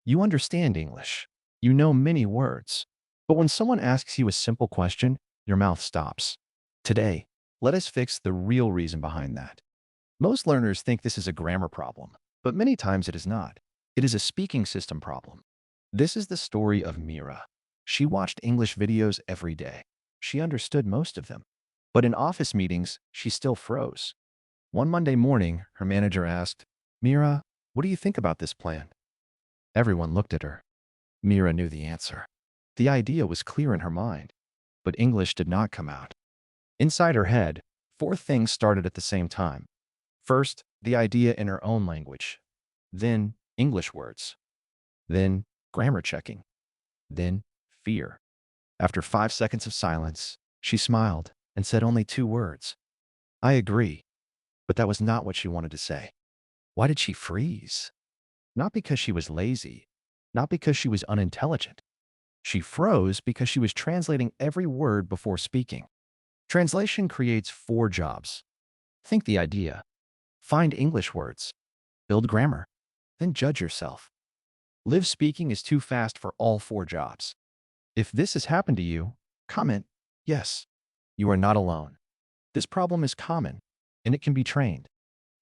You understand English. You know many words. But when someone asks you a simple question, your mouth stops. Today, let us fix the real reason behind that. Most learners think this is a grammar problem, but many times it is not. It is a speaking system problem. This is the story of Meera. She watched English videos every day. She understood most of them. But in office meetings, she still froze. One Monday morning, her manager asked, "Meera, what do you think about this plan?" Everyone looked at her. Meera knew the answer. The idea was clear in her mind, but English did not come out. Inside her head, four things started at the same time. First, the idea in her own language. Then, English words. Then, grammar checking. Then, fear. After 5 seconds of silence, she smiled and said only two words. "I agree." But that was not what she wanted to say. Why did she freeze? Not because she was lazy, not because she was unintelligent. She froze because she was translating every word before speaking. Translation creates four jobs. Think the idea. Find English words. Build grammar. Then judge yourself. Live speaking is too fast for all four jobs. If this has happened to you, comment, "Yes, you are not alone." This problem is common, and it can be trained.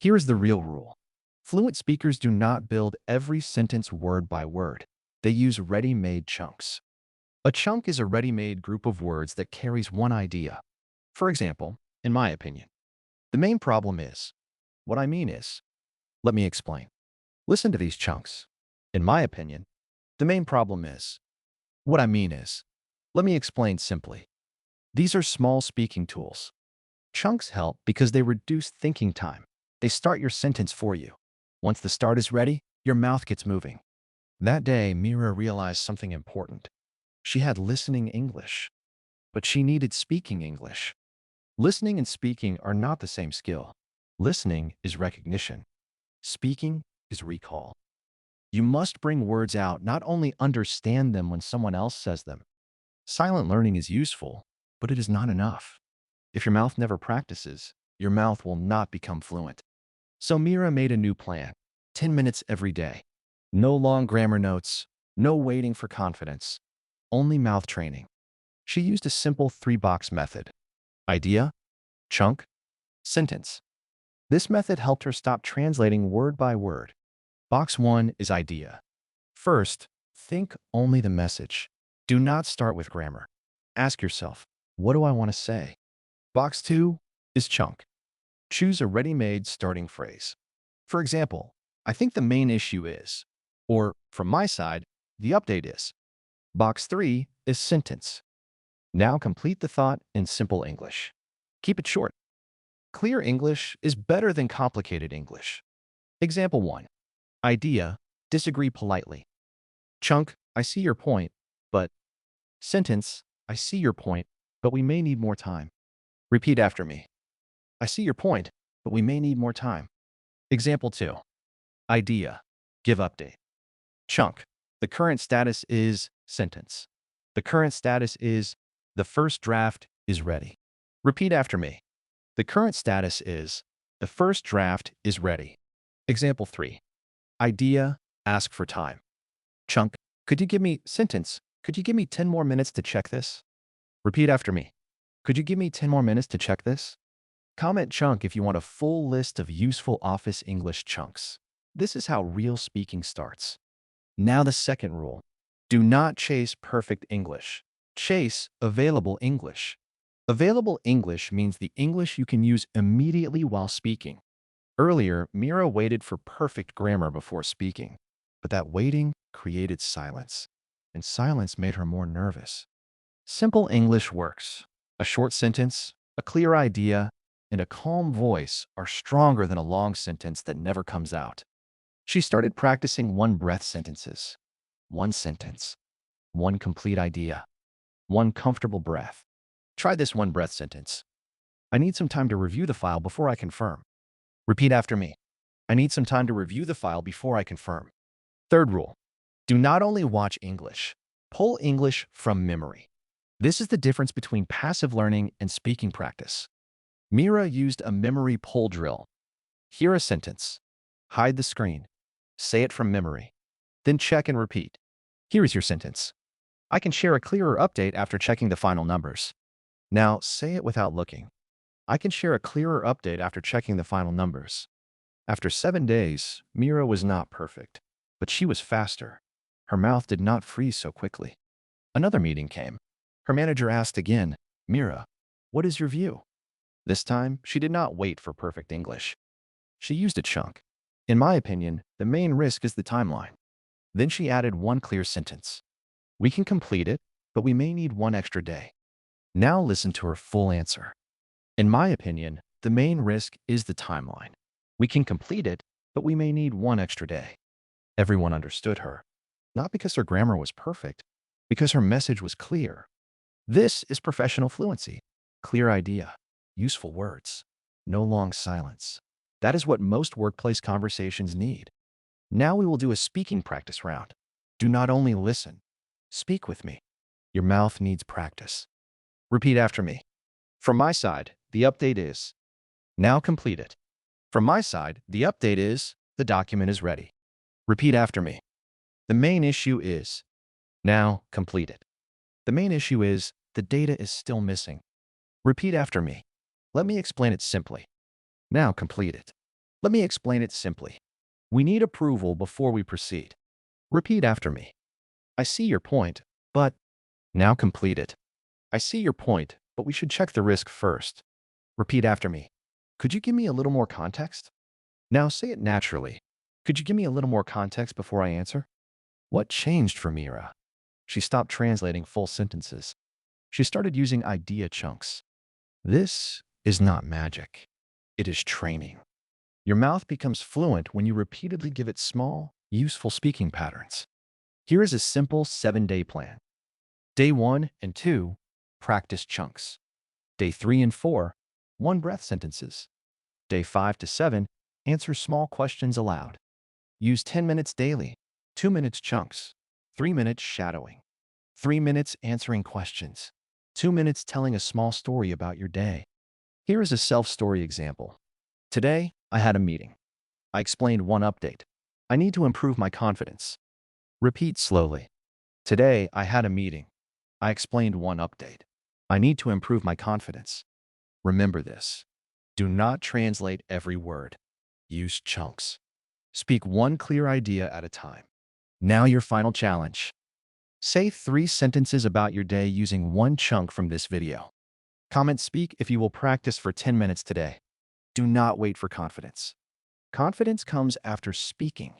Here is the real rule. Fluent speakers do not build every sentence word by word. They use ready-made chunks. A chunk is a ready-made group of words that carries one idea. For example, in my opinion, the main problem is, what I mean is, let me explain. Listen to these chunks. In my opinion, the main problem is, what I mean is, let me explain simply. These are small speaking tools. Chunks help because they reduce thinking time. They start your sentence for you. Once the start is ready, your mouth gets moving. That day, Meera realized something important. She had listening English, but she needed speaking English. Listening and speaking are not the same skill. Listening is recognition. Speaking is recall. You must bring words out, not only understand them when someone else says them. Silent learning is useful, but it is not enough. If your mouth never practices, your mouth will not become fluent. So Meera made a new plan. 10 minutes every day. No long grammar notes, no waiting for confidence, only mouth training. She used a simple three-box method. Idea, chunk, sentence. This method helped her stop translating word by word. Box 1 is idea. First, think only the message. Do not start with grammar. Ask yourself, what do I want to say? Box 2 is chunk. Choose a ready-made starting phrase. For example, I think the main issue is, or from my side, the update is. Box 3 is sentence. Now complete the thought in simple English. Keep it short. Clear English is better than complicated English. Example 1. Idea, disagree politely. Chunk, I see your point, but. Sentence, I see your point, but we may need more time. Repeat after me. I see your point, but we may need more time. Example 2. Idea, give update. Chunk, the current status is sentence. The current status is the first draft is ready. Repeat after me. The current status is the first draft is ready. Example 3. Idea, ask for time. Chunk, could you give me sentence? Could you give me 10 more minutes to check this? Repeat after me. Could you give me 10 more minutes to check this? Comment chunk if you want a full list of useful office English chunks. This is how real speaking starts. Now the second rule. Do not chase perfect English. Chase available English. Available English means the English you can use immediately while speaking. Earlier, Meera waited for perfect grammar before speaking, but that waiting created silence, and silence made her more nervous. Simple English works. A short sentence, a clear idea, and a calm voice are stronger than a long sentence that never comes out. She started practicing one-breath sentences. One sentence. One complete idea. One comfortable breath. Try this one-breath sentence. I need some time to review the file before I confirm. Repeat after me. I need some time to review the file before I confirm. Third rule. Do not only watch English. Pull English from memory. This is the difference between passive learning and speaking practice. Meera used a memory pull drill. Hear a sentence. Hide the screen. Say it from memory. Then check and repeat. Here is your sentence. I can share a clearer update after checking the final numbers. Now, say it without looking. I can share a clearer update after checking the final numbers. After 7 days, Meera was not perfect, but she was faster. Her mouth did not freeze so quickly. Another meeting came. Her manager asked again, Meera, what is your view? This time, she did not wait for perfect English. She used a chunk. In my opinion, the main risk is the timeline. Then she added one clear sentence. We can complete it, but we may need one extra day. Now listen to her full answer. In my opinion, the main risk is the timeline. We can complete it, but we may need one extra day. Everyone understood her, not because her grammar was perfect, because her message was clear. This is professional fluency. Clear idea, useful words, no long silence. That is what most workplace conversations need. Now we will do a speaking practice round. Do not only listen, speak with me. Your mouth needs practice. Repeat after me. From my side, the update is. Now complete it. From my side, the update is. The document is ready. Repeat after me. The main issue is. Now complete it. The main issue is. The data is still missing. Repeat after me. Let me explain it simply. Now complete it. Let me explain it simply. We need approval before we proceed. Repeat after me. I see your point, but. Now complete it. I see your point, but we should check the risk first. Repeat after me. Could you give me a little more context? Now say it naturally. Could you give me a little more context before I answer? What changed for Meera? She stopped translating full sentences. She started using idea chunks. This is not magic. It is training. Your mouth becomes fluent when you repeatedly give it small, useful speaking patterns. Here is a simple 7-day plan. Day 1 and 2, practice chunks. Day 3 and 4, one-breath sentences. Day 5 to 7, answer small questions aloud. Use 10 minutes daily, 2 minutes chunks, 3 minutes shadowing, 3 minutes answering questions, 2 minutes telling a small story about your day. Here is a self-story example. Today, I had a meeting. I explained one update. I need to improve my confidence. Repeat slowly. Today, I had a meeting. I explained one update. I need to improve my confidence. Remember this. Do not translate every word. Use chunks. Speak one clear idea at a time. Now your final challenge. Say 3 sentences about your day using one chunk from this video. Comment speak if you will practice for 10 minutes today. Do not wait for confidence. Confidence comes after speaking.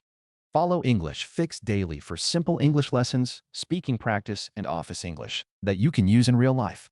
Follow English Fix daily for simple English lessons, speaking practice, and office English that you can use in real life.